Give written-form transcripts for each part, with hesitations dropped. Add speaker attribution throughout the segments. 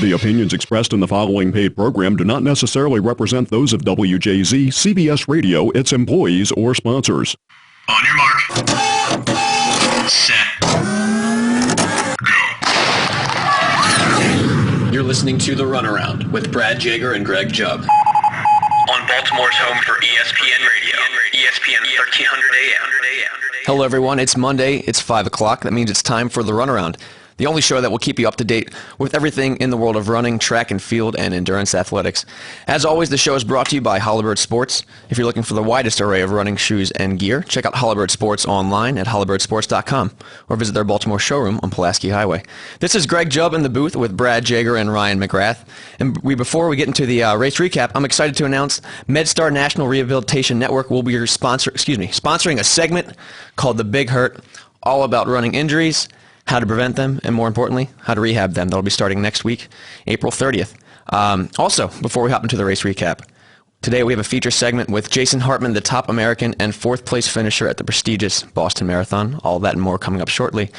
Speaker 1: The opinions expressed in the following paid program do not necessarily represent those of WJZ, CBS Radio, its employees, or sponsors.
Speaker 2: On your mark. Set. Go.
Speaker 3: You're listening to The Runaround with Brad Jager and Greg Jubb.
Speaker 2: On Baltimore's home for ESPN Radio. ESPN 1300 AM.
Speaker 3: Hello, everyone. It's Monday. It's 5 o'clock. That means it's time for The Runaround, the only show that will keep you up to date with everything in the world of running, track and field, and endurance athletics. As always, the show is brought to you by Halliburton Sports. If you're looking for the widest array of running shoes and gear, check out Halliburton Sports online at halliburtonsports.com or visit their Baltimore showroom on Pulaski Highway. This is Greg Jubb in the booth with Brad Jager and Ryan McGrath. And before we get into the race recap, I'm excited to announce MedStar National Rehabilitation Network will be sponsoring a segment called The Big Hurt, all about running injuries, how to prevent them, and more importantly, how to rehab them. That'll be starting next week, April 30th. Also, before we hop into the race recap, today we have a feature segment with Jason Hartman, the top American and fourth place finisher at the prestigious Boston Marathon. All that and more coming up shortly.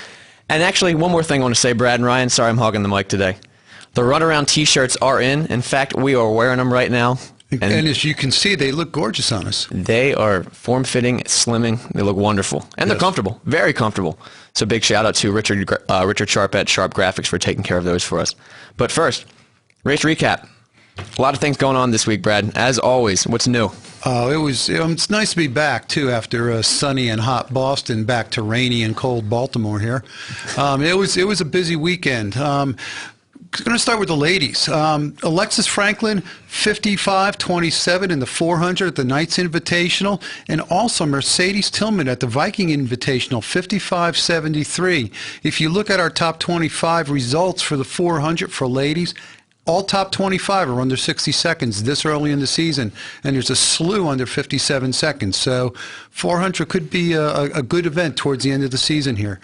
Speaker 3: And actually, one more thing I want to say, Brad and Ryan. Sorry I'm hogging the mic today. The Runaround t-shirts are in. In fact, we are wearing them right now.
Speaker 4: And as you can see, they look gorgeous on us.
Speaker 3: They are form-fitting, slimming. They look wonderful. And they're comfortable, very comfortable. So big shout-out to Richard Sharp at Sharp Graphics for taking care of those for us. But first, race recap. A lot of things going on this week, Brad. As always, what's new?
Speaker 4: It's nice to be back, too, after sunny and hot Boston, back to rainy and cold Baltimore here. It was a busy weekend. I'm going to start with the ladies. Alexis Franklin, 55-27 in the 400 at the Knights Invitational, and also Mercedes Tillman at the Viking Invitational, 55-73. If you look at our top 25 results for the 400 for ladies, all top 25 are under 60 seconds this early in the season, and there's a slew under 57 seconds. So 400 could be a good event towards the end of the season here.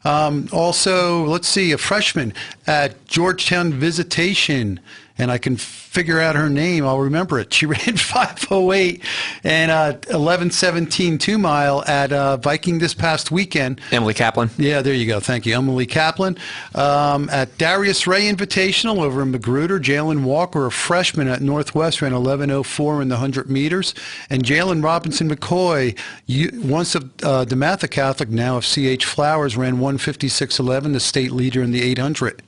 Speaker 4: Also, let's see, a freshman at Georgetown Visitation, and I can figure out her name. I'll remember it. She ran 5:08 and 11:17 2-mile at Viking this past weekend.
Speaker 3: Emily Kaplan.
Speaker 4: Yeah, there you go. Thank you. Emily Kaplan. At Darius Ray Invitational over in Magruder, Jalen Walker, a freshman at Northwest, ran 11:04 in the 100 meters. And Jalen Robinson McCoy, once of DeMatha Catholic, now of C.H. Flowers, ran 1:56.11, the state leader in the 800.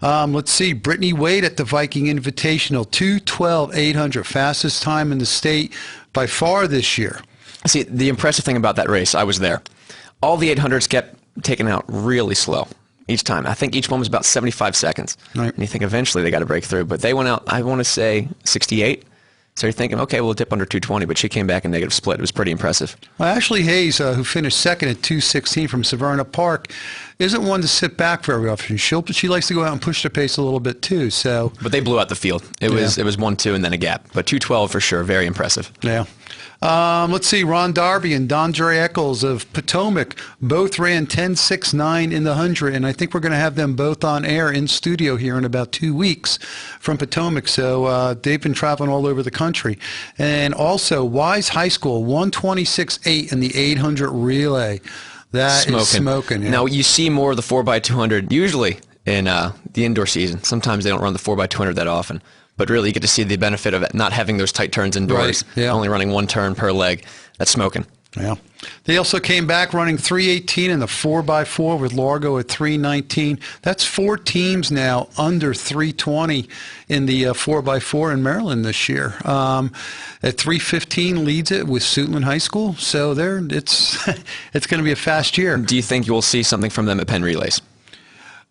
Speaker 4: Let's see, Brittany Wade at the Viking Invitational, 2:12.800, fastest time in the state by far this year.
Speaker 3: See, the impressive thing about that race, I was there. All the 800s kept taken out really slow each time. I think each one was about 75 seconds.
Speaker 4: Right.
Speaker 3: And you think eventually they got to break through. But they went out, I want to say, 68. So you're thinking, okay, we'll dip under 220, but she came back in negative split. It was pretty impressive.
Speaker 4: Well, Ashley Hayes, who finished second at 2:16 from Severna Park, isn't one to sit back very often. She likes to go out and push the pace a little bit too. So,
Speaker 3: but they blew out the field. It was 1-2 and then a gap. But 2:12 for sure, very impressive.
Speaker 4: Yeah. Let's see, Ron Darby and Dondre Eccles of Potomac both ran 10.69 in the 100, and I think we're going to have them both on air in studio here in about 2 weeks from Potomac. So they've been traveling all over the country. And also, Wise High School, 126.8 in the 800 relay. That is smoking. Yeah.
Speaker 3: Now, you see more of the 4x200 usually in the indoor season. Sometimes they don't run the 4x200 that often. But really, you get to see the benefit of it, not having those tight turns indoors,
Speaker 4: right. Yeah.
Speaker 3: Only running one turn per leg. That's smoking.
Speaker 4: Yeah. They also came back running 3:18 in the 4x4 with Largo at 3:19. That's 4 teams now under 3:20 in the 4x4 in Maryland this year. At 3:15 leads it with Suitland High School. So it's going to be a fast year.
Speaker 3: Do you think you will see something from them at Penn Relays?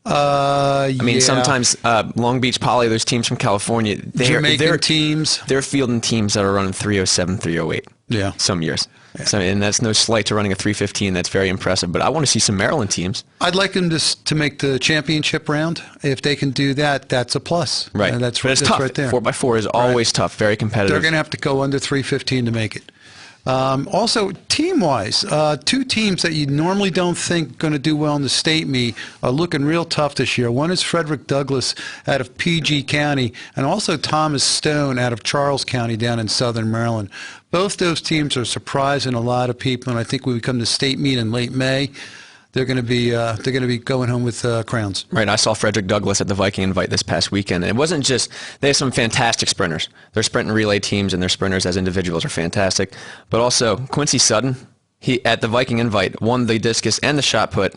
Speaker 4: I
Speaker 3: mean, sometimes Long Beach Poly, those teams from California, they're
Speaker 4: teams.
Speaker 3: They're fielding teams that are running 3:07, 3:08.
Speaker 4: Yeah.
Speaker 3: Some years. Yeah. So, and that's no slight to running a 3:15. That's very impressive. But I want to see some Maryland teams.
Speaker 4: I'd like them to make the championship round. If they can do that, that's a plus.
Speaker 3: Right.
Speaker 4: That's
Speaker 3: tough.
Speaker 4: Right there.
Speaker 3: 4x4 is always tough, very competitive.
Speaker 4: They're going to have to go under 3:15 to make it. Also, team-wise, 2 teams that you normally don't think going to do well in the state meet are looking real tough this year. One is Frederick Douglass out of PG County, and also Thomas Stone out of Charles County down in southern Maryland. Both those teams are surprising a lot of people, and I think when we come to state meet in late May, they're going to be going home with crowns.
Speaker 3: Right, I saw Frederick Douglass at the Viking Invite this past weekend, and it wasn't just, they have some fantastic sprinters. Their sprint and relay teams and their sprinters as individuals are fantastic, but also Quincy Sutton, he at the Viking Invite won the discus and the shot put,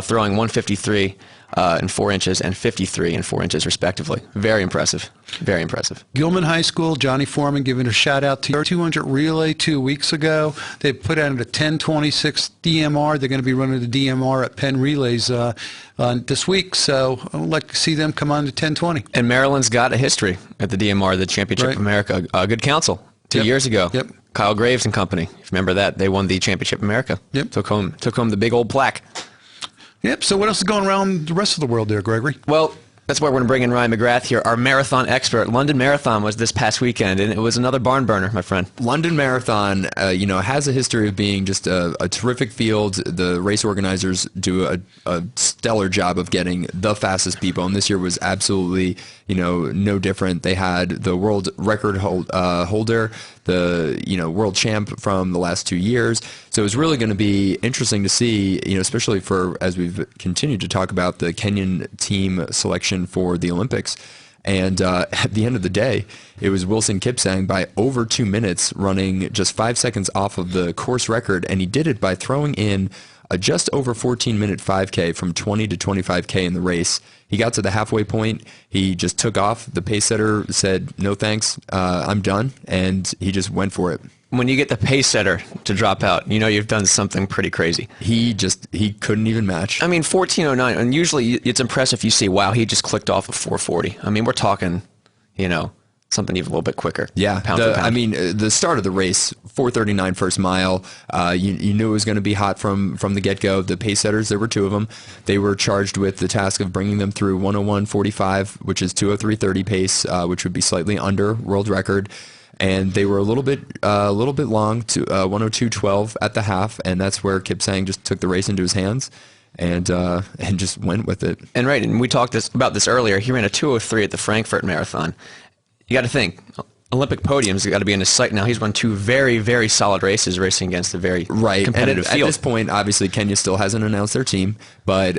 Speaker 3: throwing 153 and 4 inches and 53 and 4 inches respectively. Very impressive. Very impressive.
Speaker 4: Gilman High School, Johnny Foreman giving a shout out to your 200 relay 2 weeks ago. They put out a 10:26 DMR. They're going to be running the DMR at Penn Relays this week, so I would like to see them come on to 10:20.
Speaker 3: And Maryland's got a history at the DMR, the Championship of America. Good counsel 2 years ago.
Speaker 4: Yep.
Speaker 3: Kyle Graves and company. If you remember that, they won the Championship of America.
Speaker 4: Yep.
Speaker 3: Took home the big old plaque.
Speaker 4: Yep. So what else is going around the rest of the world there, Gregory?
Speaker 3: Well, that's why we're going to bring in Ryan McGrath here, our marathon expert. London Marathon was this past weekend, and it was another barn burner, my friend.
Speaker 5: London Marathon, has a history of being just a terrific field. The race organizers do a stellar job of getting the fastest people, and this year was absolutely, no different. They had the world record holder, the world champ from the last 2 years. So it was really going to be interesting to see, especially as we've continued to talk about the Kenyan team selection for the Olympics. And at the end of the day, it was Wilson Kipsang by over 2 minutes, running just 5 seconds off of the course record, and he did it by throwing in a just over 14-minute 5K from 20 to 25K in the race. He got to the halfway point. He just took off. The pace setter said, "No thanks, I'm done," and he just went for it.
Speaker 3: When you get the pace setter to drop out, you've done something pretty crazy.
Speaker 5: He couldn't even match.
Speaker 3: I mean, 14:09, and usually it's impressive if you see, wow, he just clicked off of 4:40. I mean, we're talking, something even a little bit quicker.
Speaker 5: Yeah,
Speaker 3: pound for pound.
Speaker 5: the start of the race, 4:39 first mile. You knew it was going to be hot from the get-go. The pace setters, there were 2 of them. They were charged with the task of bringing them through 101.45, which is 2:03.30 pace, which would be slightly under world record. And they were a little bit long to 102.12 at the half, and that's where Kipsang just took the race into his hands and just went with it.
Speaker 3: And we talked about this earlier. He ran a 2:03 at the Frankfurt Marathon. You got to think, Olympic podiums got to be in his sight now. He's run 2 very, very solid races, racing against a very competitive
Speaker 5: and
Speaker 3: field.
Speaker 5: At this point, obviously, Kenya still hasn't announced their team, but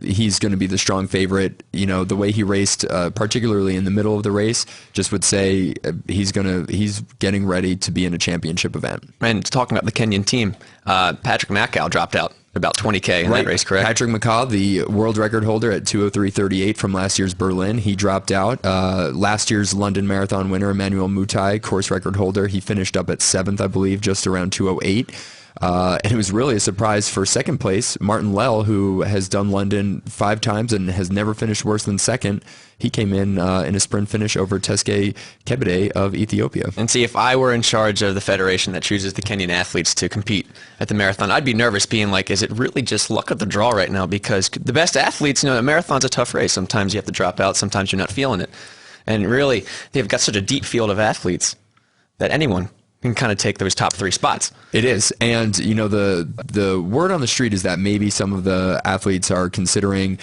Speaker 5: he's going to be the strong favorite. The way he raced, particularly in the middle of the race, just would say he's getting ready to be in a championship event.
Speaker 3: And talking about the Kenyan team, Patrick Macau dropped out about 20K in that race, correct?
Speaker 5: Patrick McCaw, the world record holder at 2:03.38 from last year's Berlin, he dropped out. Last year's London Marathon winner, Emmanuel Mutai, course record holder, he finished up at 7th, I believe, just around 2:08. And it was really a surprise for second place. Martin Lell, who has done London 5 times and has never finished worse than second, he came in a sprint finish over Teske Kebede of Ethiopia.
Speaker 3: And see, if I were in charge of the federation that chooses the Kenyan athletes to compete at the marathon, I'd be nervous being like, is it really just luck of the draw right now? Because the best athletes, a marathon's a tough race. Sometimes you have to drop out. Sometimes you're not feeling it. And really, they've got such a deep field of athletes that anyone can kind of take those top 3 spots.
Speaker 5: It is. And, the word on the street is that maybe some of the athletes are considering,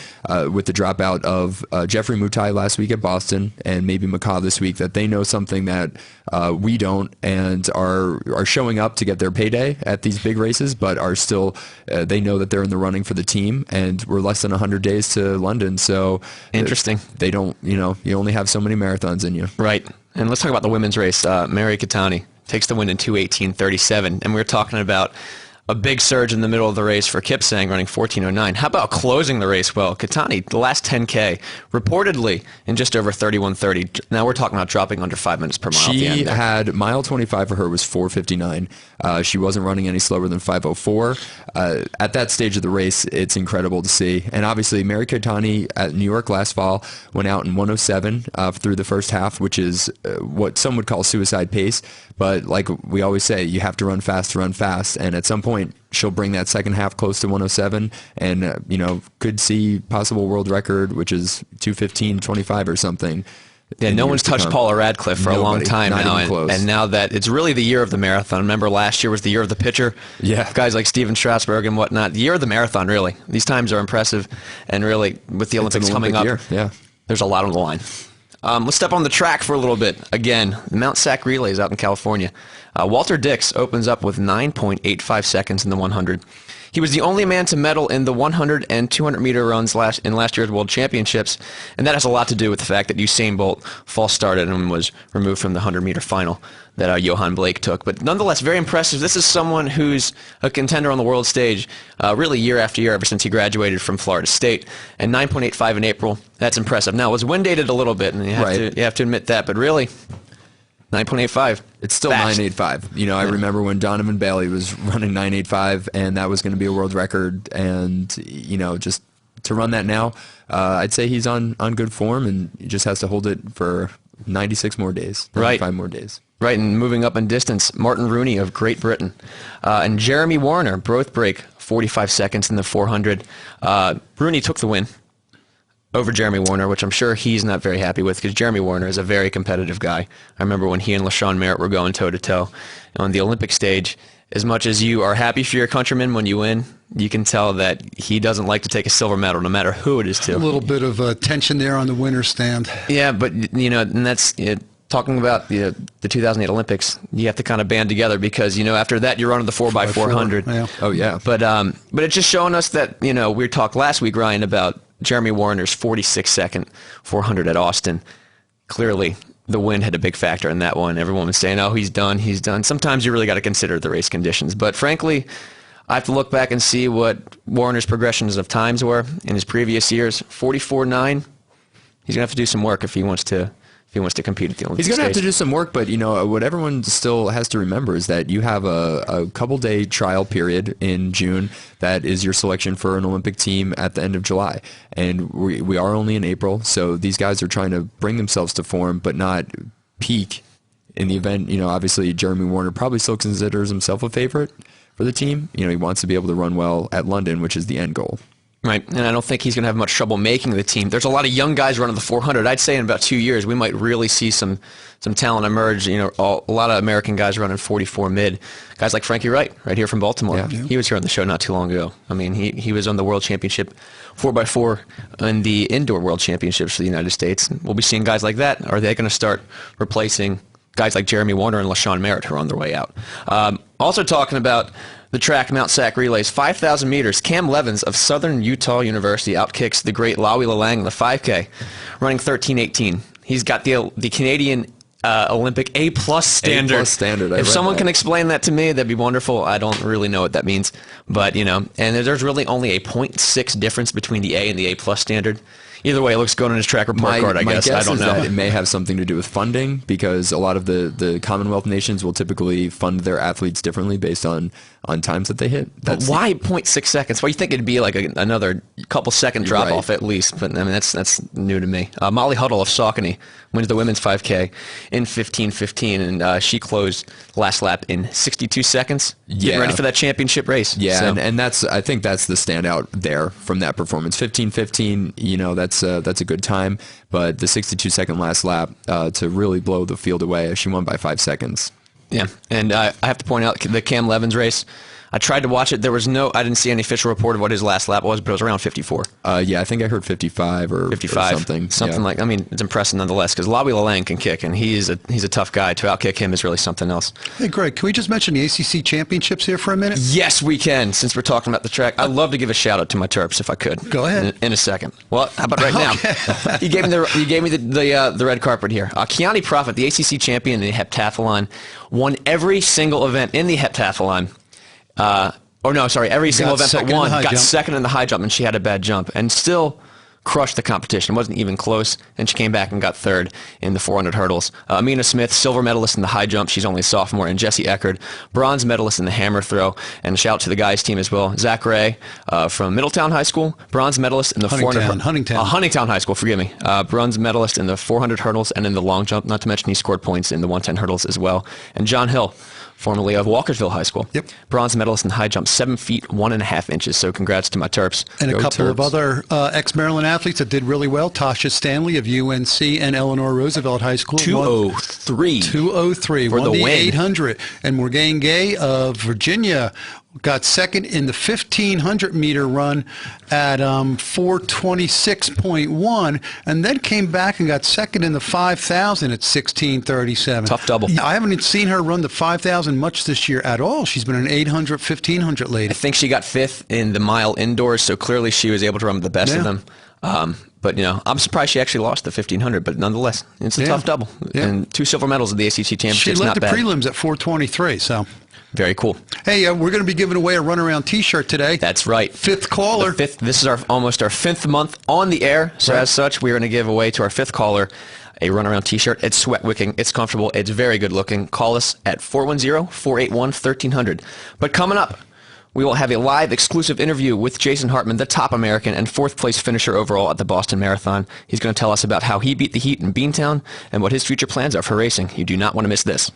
Speaker 5: with the dropout of Jeffrey Mutai last week at Boston and maybe McCaw this week, that they know something that we don't and are showing up to get their payday at these big races, but are still, they know that they're in the running for the team, and we're less than 100 days to London. So
Speaker 3: interesting.
Speaker 5: They don't, you only have so many marathons in you.
Speaker 3: Right. And let's talk about the women's race. Mary Katani takes the win in 2:18.37, and we were talking about a big surge in the middle of the race for Kipsang running 14:09. How about closing the race well? Katani, the last 10K, reportedly in just over 31:30. Now we're talking about dropping under 5 minutes per mile.
Speaker 5: She
Speaker 3: at the end there.
Speaker 5: had mile 25 for her was 4:59. She wasn't running any slower than 5:04. At that stage of the race, it's incredible to see. And obviously, Mary Katani at New York last fall went out in 1:07 through the first half, which is what some would call suicide pace. But like we always say, you have to run fast to run fast. And at some point, she'll bring that second half close to 1:07 and, could see possible world record, which is 2:15.25 or something.
Speaker 3: Yeah, no one's touched Paula Radcliffe for a long time now, and now that it's really the year of the marathon. Remember, last year was the year of the pitcher.
Speaker 5: Yeah,
Speaker 3: guys like Steven Strasberg and whatnot. The year of the marathon, really. These times are impressive, and really with the Olympics coming up, there's a lot on the line. Let's step on the track for a little bit. Again, Mount Sac Relays out in California. Walter Dix opens up with 9.85 seconds in the 100. He was the only man to medal in the 100 and 200 meter runs in last year's World Championships, and that has a lot to do with the fact that Usain Bolt false started and was removed from the 100 meter final that Johan Blake took. But nonetheless, very impressive. This is someone who's a contender on the world stage really year after year ever since he graduated from Florida State. And 9.85 in April, that's impressive. Now, it was wind dated a little bit, and you have to admit that, but really, 9.85.
Speaker 5: It's still 9.85. You know, I remember when Donovan Bailey was running 9.85, and that was going to be a world record. And, you know, just to run that now, I'd say he's on good form, and he just has to hold it for 96 more days, 95 more days.
Speaker 3: Right, and moving up in distance, Martin Rooney of Great Britain and Jeremy Warner both break 45 seconds in the 400. Rooney took the win over Jeremy Warner, which I'm sure he's not very happy with because Jeremy Warner is a very competitive guy. I remember when he and LaShawn Merritt were going toe-to-toe on the Olympic stage. As much as you are happy for your countrymen when you win, you can tell that he doesn't like to take a silver medal no matter who it is to.
Speaker 4: A little bit of tension there on the winner's stand.
Speaker 3: Yeah, but, you know, and that's... Talking about the 2008 Olympics, you have to kind of band together because, you know, after that you're running the 4x400.
Speaker 4: Yeah.
Speaker 5: Oh, yeah.
Speaker 3: But it's just showing us that, you know, we talked last week, Ryan, about Jeremy Warner's 46-second 400 at Austin. Clearly, the wind had a big factor in that one. Everyone was saying, oh, he's done. Sometimes you really got to consider the race conditions. But frankly, I have to look back and see what Warner's progressions of times were in his previous years. 44.9, he's going to have to do some work if he wants to compete at the Olympics.
Speaker 5: He's going to have to do some work, but, you know, what everyone still has to remember is that you have a couple-day trial period in June that is your selection for an Olympic team at the end of July. And we are only in April, so these guys are trying to bring themselves to form but not peak in the event. You know, obviously Jeremy Warner probably still considers himself a favorite for the team. You know, he wants to be able to run well at London, which is the end goal.
Speaker 3: Right, and I don't think he's going to have much trouble making the team. There's a lot of young guys running the 400. I'd say in about 2 years we might really see some talent emerge. You know, a lot of American guys running 44 mid. Guys like Frankie Wright, right here from Baltimore. Yeah. He was here on the show not too long ago. I mean, he was on the World Championship 4x4 in the Indoor World Championships for the United States. We'll be seeing guys like that. Are they going to start replacing guys like Jeremy Warner and LaShawn Merritt who are on their way out? Also talking about the track Mount Sac relays, 5,000 meters. Cam Levins of Southern Utah University outkicks the great Lawi Lalang in the 5K, running 13:18. He's got the Canadian Olympic A+ standard.
Speaker 5: A+ standard.
Speaker 3: If someone can explain that to me, that'd be wonderful. I don't really know what that means, but you know, and there's really only a 0.6 difference between the A and the A+ standard. Either way, it looks good on his track report card, I guess. I don't know.
Speaker 5: That it may have something to do with funding because a lot of the Commonwealth nations will typically fund their athletes differently based on times that they hit.
Speaker 3: But why 0.6 seconds? Well, you think it'd be like another couple second drop off at least, but I mean that's new to me. Molly Huddle of Saucony wins the women's 5K in 15:15, and she closed the last lap in 62 seconds. Getting ready for that championship race.
Speaker 5: Yeah,
Speaker 3: so.
Speaker 5: and I think that's the standout there from that performance. 15:15, you know, that's a good time, but the 62-second last lap to really blow the field away, she won by 5 seconds.
Speaker 3: Yeah, and I have to point out the Cam Levins race. I tried to watch it. I didn't see any official report of what his last lap was, but it was around 54.
Speaker 5: Yeah, I think I heard 55 or
Speaker 3: 55,
Speaker 5: or something.
Speaker 3: Something like, I mean, it's impressive nonetheless because Lawi Lalang can kick, and he's a tough guy. To outkick him is really something else.
Speaker 4: Hey, Greg, can we just mention the ACC championships here for a minute?
Speaker 3: Yes, we can, since we're talking about the track. I'd love to give a shout-out to my Terps if I could.
Speaker 4: Go ahead.
Speaker 3: In a second. Well, how about right now? You gave me the red carpet here. Kiani Prophet, the ACC champion in the heptathlon, won every single event in the heptathlon. Every single event but one got second in the high jump, and she had a bad jump, and still crushed the competition. It wasn't even close, and she came back and got third in the 400 hurdles. Amina Smith, silver medalist in the high jump. She's only a sophomore. And Jessie Eckerd, bronze medalist in the hammer throw. And shout out to the guys team as well. Zach Ray from Middletown High School, bronze medalist in the 400. Huntingtown High School, forgive me. Bronze medalist in the 400 hurdles and in the long jump. Not to mention he scored points in the 110 hurdles as well. And John Hill, formerly of Walkersville High School.
Speaker 4: Yep.
Speaker 3: Bronze medalist in the high jump, 7 feet, 1.5 inches. So congrats to my Terps.
Speaker 4: And
Speaker 5: Go
Speaker 4: a couple
Speaker 5: Terps.
Speaker 4: of other ex-Maryland athletes that did really well. Tasha Stanley of UNC and Eleanor Roosevelt High School.
Speaker 3: 203.
Speaker 4: 203.
Speaker 3: For
Speaker 4: won
Speaker 3: the
Speaker 4: the
Speaker 3: win.
Speaker 4: 800. And Morgan Gay of Virginia got second in the 1,500 meter run at 4:26.1, and then came back and got second in the 5,000 at 16:37.
Speaker 3: Tough double.
Speaker 4: I haven't seen her run the 5,000 much this year at all. She's been an 800, 1,500 lady.
Speaker 3: I think she got fifth in the mile indoors, so clearly she was able to run the best of them. But, I'm surprised she actually lost the 1,500, but nonetheless, it's a tough double.
Speaker 4: Yeah.
Speaker 3: And 2 silver medals at the ACC Championship.
Speaker 4: She led
Speaker 3: not
Speaker 4: the
Speaker 3: bad.
Speaker 4: prelims at 4:23, so.
Speaker 3: Very cool.
Speaker 4: Hey, we're going to be giving away a Runaround T-shirt today.
Speaker 3: That's right.
Speaker 4: Fifth caller.
Speaker 3: This is almost our 5th month on the air, so as such, we're going to give away to our 5th caller a Runaround T-shirt. It's sweat wicking, it's comfortable, it's very good looking. Call us at 410-481-1300. But coming up, we will have a live exclusive interview with Jason Hartman, the top American and 4th place finisher overall at the Boston Marathon. He's going to tell us about how he beat the heat in Beantown and what his future plans are for racing. You do not want to miss this.